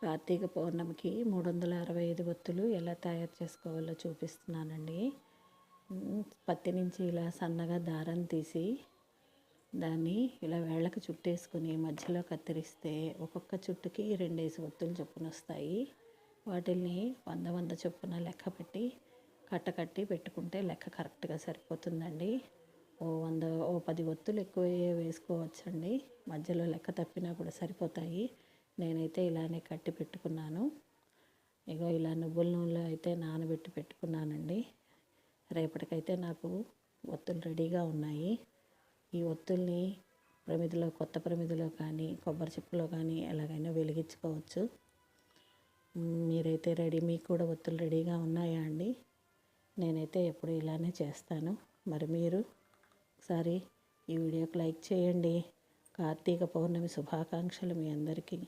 కార్తీక పౌర్ణమికి 365 ఒత్తులు ఎలా తయారు చేసుకోవాలో చూపిస్తున్నానండి. పత్తి నుంచి ఇలా సన్నగా దారం తీసి దాన్ని ఇలా వేళ్ళకి చుట్టేసుకుని మధ్యలో కత్తిరిస్తే ఒక్కొక్క చుట్టుకి 2 ఒత్తులు చొప్పున వస్తాయి. వాటిల్ని 100 చొప్పున లెక్క పెట్టి కట్టి పెట్టుకుంటే లెక్క కరెక్ట్గా సరిపోతుందండి. ఓ 10 ఒత్తులు ఎక్కువ వేసుకోవచ్చండి. మధ్యలో లెక్క తప్పినా కూడా సరిపోతాయి. నేనైతే ఇలానే కట్టి పెట్టుకున్నాను. ఇగో ఇలా నువ్వుల నూనెలో అయితే నానబెట్టి పెట్టుకున్నానండి. రేపటికైతే నాకు ఒత్తులు రెడీగా ఉన్నాయి. ఈ ఒత్తుల్ని కొత్త ప్రమిదిలో కానీ కొబ్బరి చిప్పలో కానీ ఎలాగైనా వెలిగించుకోవచ్చు. మీరైతే మీకు కూడా ఒత్తులు రెడీగా ఉన్నాయా అండి? నేనైతే ఎప్పుడు ఇలానే చేస్తాను. మరి మీరు ఒకసారి ఈ వీడియోకి లైక్ చేయండి. కార్తీక పౌర్ణమి శుభాకాంక్షలు మీ అందరికీ.